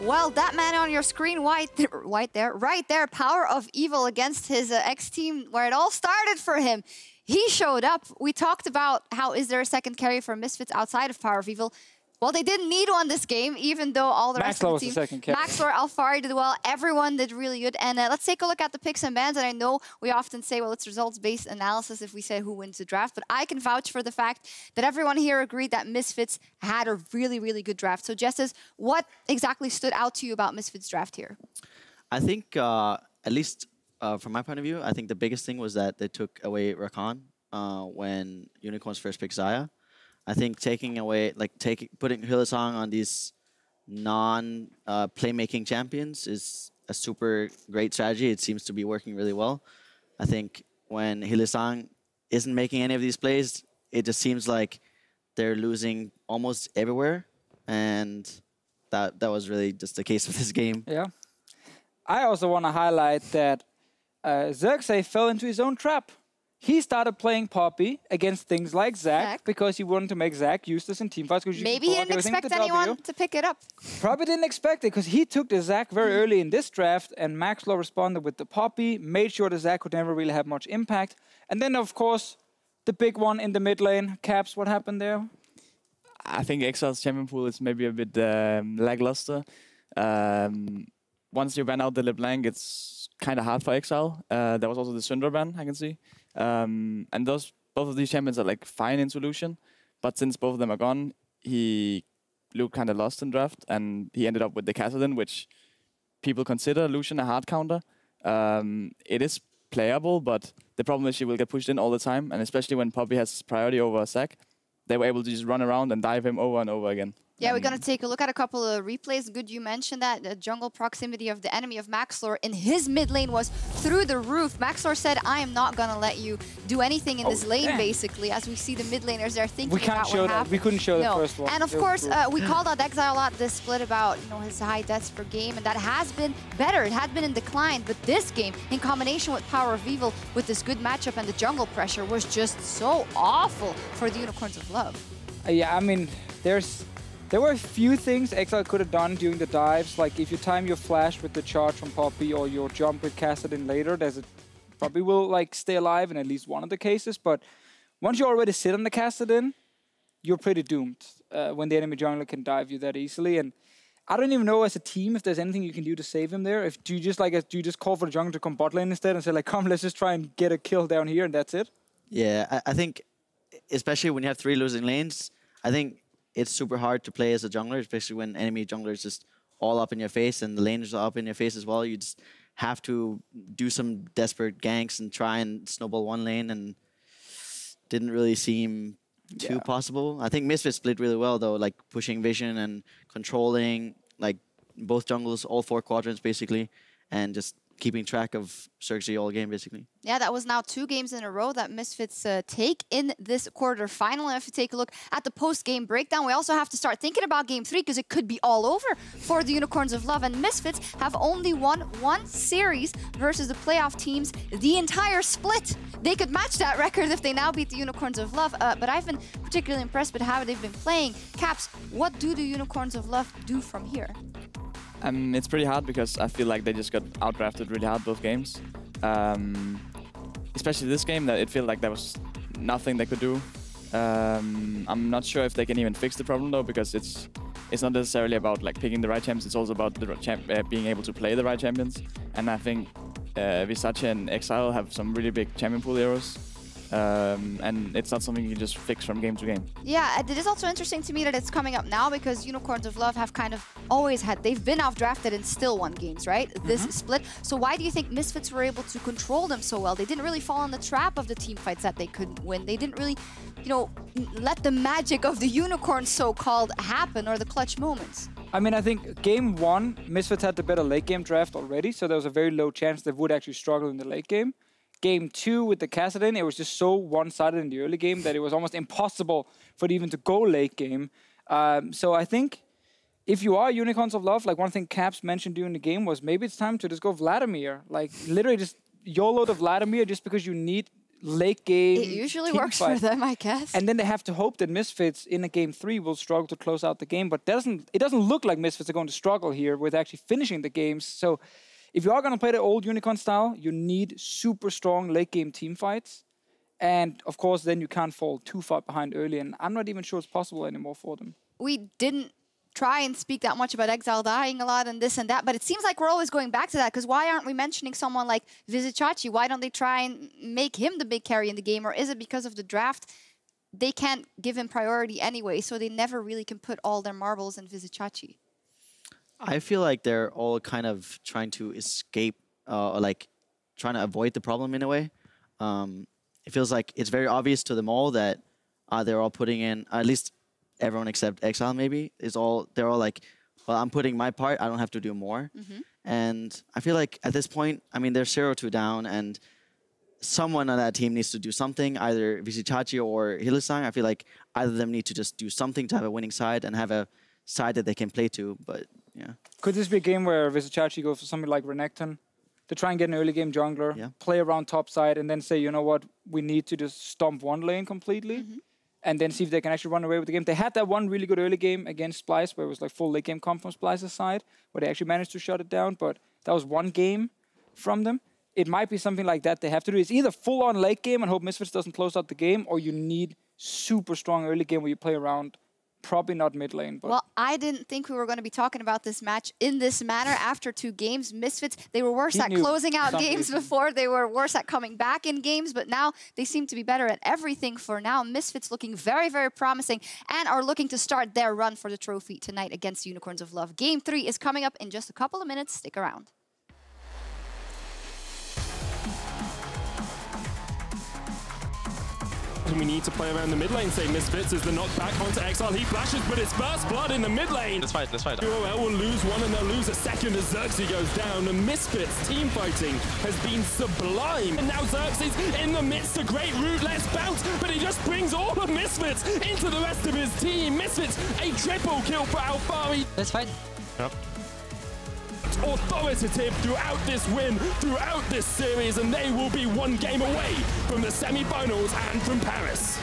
Well, that man on your screen, right there, PowerOfEvil against his ex-team, where it all started for him. He showed up. We talked about how is there a second carry for Misfits outside of PowerOfEvil. Well, they didn't need one this game, even though all the rest of the team... Was the second carry. Maxlore, Alphari did well. Everyone did really good. And let's take a look at the picks and bans. And I know we often say, well, it's results-based analysis if we say who wins the draft. But I can vouch for the fact that everyone here agreed that Misfits had a really, really good draft. So, Jesiz, what exactly stood out to you about Misfits' draft here? I think, at least from my point of view, I think the biggest thing was that they took away Rakan when Unicorns first picked Xayah. I think taking away, putting Hylissang on these non-playmaking champions is a super great strategy. It seems to be working really well. I think when Hylissang isn't making any of these plays, it just seems like they're losing almost everywhere. And that was really just the case of this game. Yeah. I also want to highlight that Xerxe fell into his own trap. He started playing Poppy against things like Zac because he wanted to make Zac useless in teamfights. Maybe he didn't expect anyone to pick it up. Probably didn't expect it because he took the Zac very early in this draft, and Maxlore responded with the Poppy, made sure the Zac could never really have much impact. And then, of course, the big one in the mid lane. Caps, what happened there? I think Exileh's champion pool is maybe a bit lackluster. Once you ban out the LeBlanc, it's kind of hard for Exileh. There was also the Syndra ban, I can see. And both of these champions are like fine in solution, but since both of them are gone, he looked kind of lost in draft, and he ended up with the Kassadin, which people consider Lucian a hard counter. It is playable, but the problem is she will get pushed in all the time, and especially when Poppy has priority over Zac, they were able to just run around and dive him over and over again. Yeah, we're going to take a look at a couple of replays. Good, you mentioned that. The jungle proximity of the enemy of Maxlore in his mid lane was through the roof. Maxlore said, I am not going to let you do anything in this lane, basically, as we see the mid laners there thinking about what happened. We couldn't show the first one. And of course, we called out Exileh a lot this split about his high deaths per game, and that has been better. It had been in decline, but this game, in combination with PowerOfEvil, with this good matchup and the jungle pressure, was just so awful for the Unicorns of Love. Yeah, I mean, there were a few things Exileh could have done during the dives. Like if you time your flash with the charge from Poppy or your jump with Kassadin later, probably will stay alive in at least one of the cases. But once you already sit on the Kassadin, you're pretty doomed when the enemy jungler can dive you that easily. And I don't even know as a team if there's anything you can do to save him there. Do you just call for the jungler to come bot lane instead and say like, come, let's just try and get a kill down here and that's it? Yeah, I think especially when you have 3 losing lanes, I think it's super hard to play as a jungler, especially when enemy jungler is just all up in your face and the laners are up in your face as well. You just have to do some desperate ganks and try and snowball one lane, and didn't really seem too possible. I think Misfits split really well though, like pushing vision and controlling like both jungles, all 4 quadrants basically, and just keeping track of Sjokz all game, basically. Yeah, that was now 2 games in a row that Misfits take in this quarterfinal. And if you take a look at the post-game breakdown, we also have to start thinking about Game 3 because it could be all over for the Unicorns of Love. And Misfits have only won 1 series versus the playoff teams the entire split. They could match that record if they now beat the Unicorns of Love. But I've been particularly impressed with how they've been playing. Caps, what do the Unicorns of Love do from here? It's pretty hard because I feel like they just got outdrafted really hard both games. Especially this game, that it felt like there was nothing they could do. I'm not sure if they can even fix the problem though, because it's not necessarily about like picking the right champions. It's also about the being able to play the right champions. And I think Vizicsacsi and Exileh have some really big champion pool errors. And it's not something you can just fix from game to game. Yeah, it is also interesting to me that it's coming up now because Unicorns of Love have kind of always they've been outdrafted and still won games, right? This split. So why do you think Misfits were able to control them so well? They didn't really fall in the trap of the team fights that they couldn't win. They didn't really, let the magic of the Unicorns so-called happen, or the clutch moments. I mean, I think game 1, Misfits had the better late game draft already, so there was a very low chance they would actually struggle in the late game. Game 2 with the Kassadin, it was just so one-sided in the early game that it was almost impossible for it even to go late game. So I think if you are Unicorns of Love, like one thing Caps mentioned during the game was maybe it's time to just go Vladimir. Like literally just YOLO to Vladimir just because you need late game. It usually works for them, I guess. And then they have to hope that Misfits in a game 3 will struggle to close out the game. But it doesn't look like Misfits are going to struggle here with actually finishing the games. So if you are going to play the old Unicorn style, you need super strong late game team fights. And of course, then you can't fall too far behind early. And I'm not even sure it's possible anymore for them. we didn't try and speak that much about Exileh dying a lot and this and that, but it seems like we're always going back to that, because why aren't we mentioning someone like Vizicsacsi? Why don't they try and make him the big carry in the game? Or is it because of the draft? They can't give him priority anyway, so they never really can put all their marbles in Vizicsacsi. I feel like they're all kind of trying to escape, or like trying to avoid the problem in a way. It feels like it's very obvious to them all that they're all putting in, at least everyone except Exileh maybe, they're all like, well, I'm putting my part, I don't have to do more. And I feel like at this point, I mean, they're 0-2 down, and someone on that team needs to do something, either Vizicsacsi or Hylissang. I feel like either of them need to just do something to have a winning side and have a side that they can play to, but yeah. Could this be a game where Vizicsacsi goes for something like Renekton to try and get an early game jungler, play around top side, and then say, you know what, we need to just stomp one lane completely, and then see if they can actually run away with the game. They had that one really good early game against Splice, where it was like full late game comp from Splice's side, where they actually managed to shut it down, but that was one game from them. It might be something like that they have to do. It's either full-on late game and hope Misfits doesn't close out the game, or you need super strong early game where you play around. Probably not mid lane. But well, I didn't think we were going to be talking about this match in this manner after 2 games. Misfits, they were worse at closing out games before. They were worse at coming back in games, but now they seem to be better at everything for now. Misfits looking very, very promising and are looking to start their run for the trophy tonight against Unicorns of Love. Game 3 is coming up in just a couple of minutes. Stick around. We need to play around the mid lane, say Misfits, as the knockback onto Exileh. He flashes, but it's first blood in the mid lane. Let's fight. UOL will lose one and they'll lose a second as Xerxe goes down. And Misfits team fighting has been sublime. And now Xerxe's in the midst, a great rootless bounce, but he just brings all of Misfits into the rest of his team. Misfits, a triple kill for Alphari. Let's fight. Yep. Authoritative throughout this win, throughout this series, and they will be 1 game away from the semi-finals and from Paris.